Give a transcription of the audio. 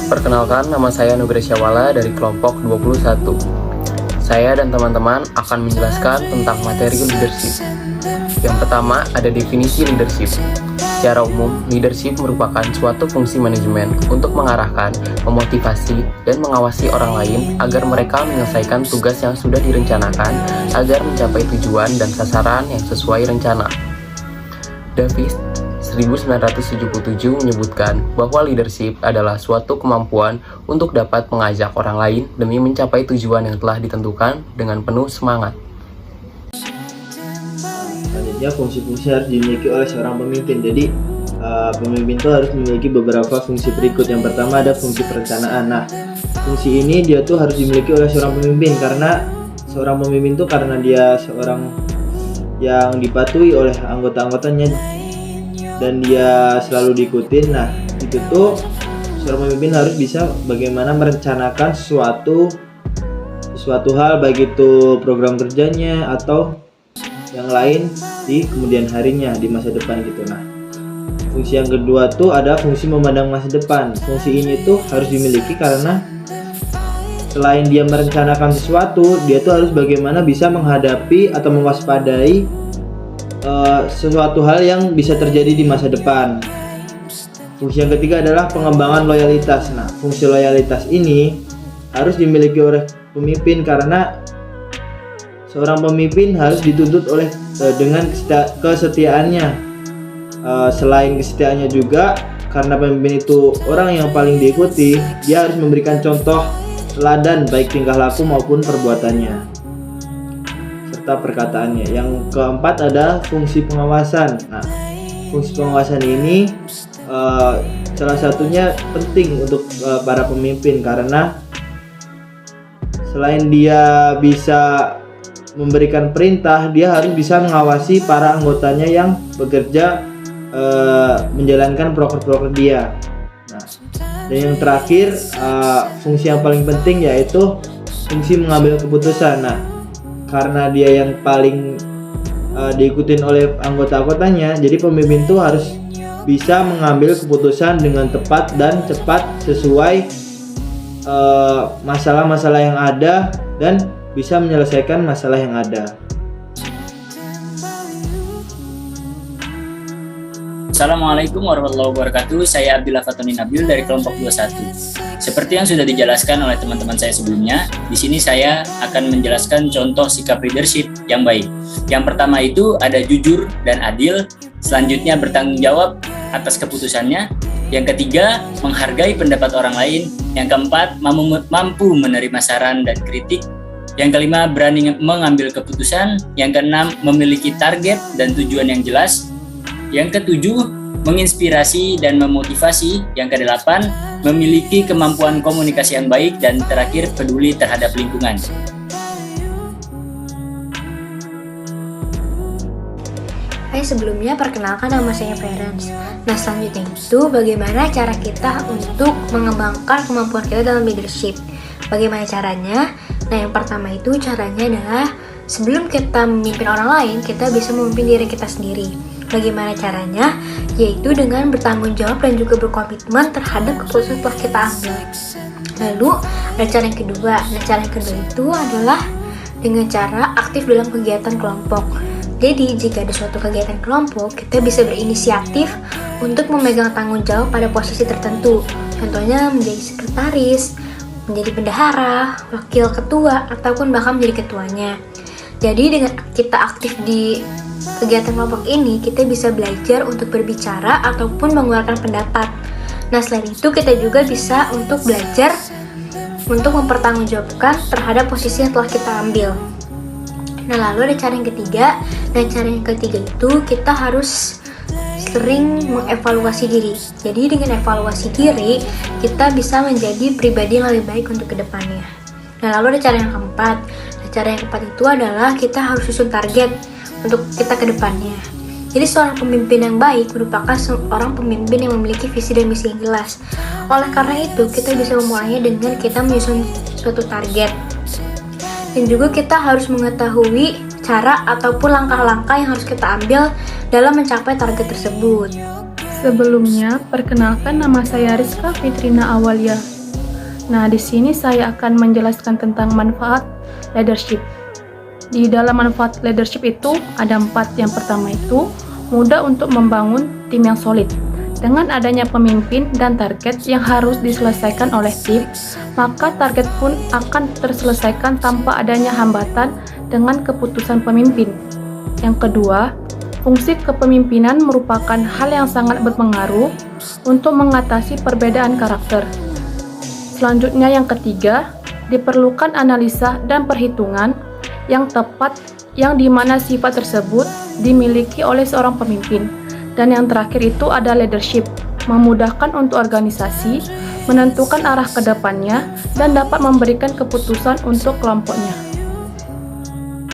Perkenalkan, nama saya Nugra Syawala dari kelompok 21. Saya dan teman-teman akan menjelaskan tentang materi leadership. Yang pertama, ada definisi leadership. Secara umum, leadership merupakan suatu fungsi manajemen untuk mengarahkan, memotivasi, dan mengawasi orang lain agar mereka menyelesaikan tugas yang sudah direncanakan agar mencapai tujuan dan sasaran yang sesuai rencana. Davis 1977 menyebutkan bahwa leadership adalah suatu kemampuan untuk dapat mengajak orang lain demi mencapai tujuan yang telah ditentukan dengan penuh semangat. Selanjutnya, fungsi-fungsi harus dimiliki oleh seorang pemimpin. Jadi, pemimpin itu harus memiliki beberapa fungsi berikut. Yang pertama ada fungsi perencanaan. Nah, fungsi ini dia tuh harus dimiliki oleh seorang pemimpin karena seorang pemimpin itu karena dia seorang yang dipatuhi oleh anggota-anggotanya dan dia selalu diikutin. Nah, itu tuh seorang pemimpin harus bisa bagaimana merencanakan suatu hal, baik itu program kerjanya atau yang lain di kemudian harinya, di masa depan gitu. Nah, fungsi yang kedua tuh ada fungsi memandang masa depan. Fungsi ini tuh harus dimiliki karena selain dia merencanakan sesuatu, dia tuh harus bagaimana bisa menghadapi atau mewaspadai sesuatu hal yang bisa terjadi di masa depan. Fungsi yang ketiga adalah pengembangan loyalitas. Nah, fungsi loyalitas ini harus dimiliki oleh pemimpin karena seorang pemimpin harus dituntut oleh dengan kesetiaannya. Selain kesetiaannya juga, karena pemimpin itu orang yang paling diikuti, dia harus memberikan contoh teladan baik tingkah laku maupun perbuatannya serta perkataannya. Yang keempat ada fungsi pengawasan. Nah, fungsi pengawasan ini salah satunya penting untuk para pemimpin karena selain dia bisa memberikan perintah, dia harus bisa mengawasi para anggotanya yang bekerja menjalankan proker-proker dia. Nah, dan yang terakhir fungsi yang paling penting yaitu fungsi mengambil keputusan. Nah, karena dia yang paling diikutin oleh anggota-anggotanya, jadi pemimpin itu harus bisa mengambil keputusan dengan tepat dan cepat sesuai masalah-masalah yang ada dan bisa menyelesaikan masalah yang ada. Assalamualaikum warahmatullahi wabarakatuh. Saya Abdillah Fatoni Nabil dari kelompok 21. Seperti yang sudah dijelaskan oleh teman-teman saya sebelumnya, di sini saya akan menjelaskan contoh sikap leadership yang baik. Yang pertama itu ada jujur dan adil, selanjutnya bertanggung jawab atas keputusannya, yang ketiga menghargai pendapat orang lain, yang keempat mampu menerima saran dan kritik, yang kelima berani mengambil keputusan, yang keenam memiliki target dan tujuan yang jelas, yang ketujuh menginspirasi dan memotivasi, yang kedelapan memiliki kemampuan komunikasi yang baik, dan terakhir peduli terhadap lingkungan. Hai, sebelumnya perkenalkan nama saya Ferenz. Nah, selanjutnya itu bagaimana cara kita untuk mengembangkan kemampuan kita dalam leadership. Bagaimana caranya? Nah, yang pertama itu caranya adalah sebelum kita memimpin orang lain, kita bisa memimpin diri kita sendiri. Bagaimana caranya? Yaitu dengan bertanggung jawab dan juga berkomitmen terhadap keputusan yang kita ambil. Lalu, ada cara yang kedua. Nah, cara yang kedua itu adalah dengan cara aktif dalam kegiatan kelompok. Jadi, jika ada suatu kegiatan kelompok, kita bisa berinisiatif untuk memegang tanggung jawab pada posisi tertentu. Contohnya menjadi sekretaris, menjadi bendahara, wakil ketua, ataupun bahkan menjadi ketuanya. Jadi dengan kita aktif di kegiatan kelompok ini, kita bisa belajar untuk berbicara ataupun mengeluarkan pendapat. Nah, selain itu kita juga bisa untuk belajar untuk mempertanggungjawabkan terhadap posisi yang telah kita ambil. Nah, lalu ada cara yang ketiga. Nah, cara yang ketiga itu kita harus sering mengevaluasi diri. Jadi dengan evaluasi diri, kita bisa menjadi pribadi yang lebih baik untuk kedepannya. Nah, lalu ada cara yang keempat. Nah, cara yang keempat itu adalah kita harus susun target untuk kita kedepannya. Jadi seorang pemimpin yang baik merupakan seorang pemimpin yang memiliki visi dan misi yang jelas. Oleh karena itu, kita bisa memulainya dengan kita menyusun suatu target. Dan juga kita harus mengetahui cara ataupun langkah-langkah yang harus kita ambil dalam mencapai target tersebut. Sebelumnya, perkenalkan nama saya Rizka Fitrina Awalia Nah, di sini saya akan menjelaskan tentang manfaat leadership. Di dalam manfaat leadership itu ada 4. Yang pertama itu mudah untuk membangun tim yang solid. Dengan adanya pemimpin dan target yang harus diselesaikan oleh tim, maka target pun akan terselesaikan tanpa adanya hambatan dengan keputusan pemimpin. Yang kedua, fungsi kepemimpinan merupakan hal yang sangat berpengaruh untuk mengatasi perbedaan karakter. Selanjutnya yang ketiga, diperlukan analisa dan perhitungan yang tepat yang dimana sifat tersebut dimiliki oleh seorang pemimpin. Dan yang terakhir itu ada leadership, memudahkan untuk organisasi menentukan arah ke depannya dan dapat memberikan keputusan untuk kelompoknya.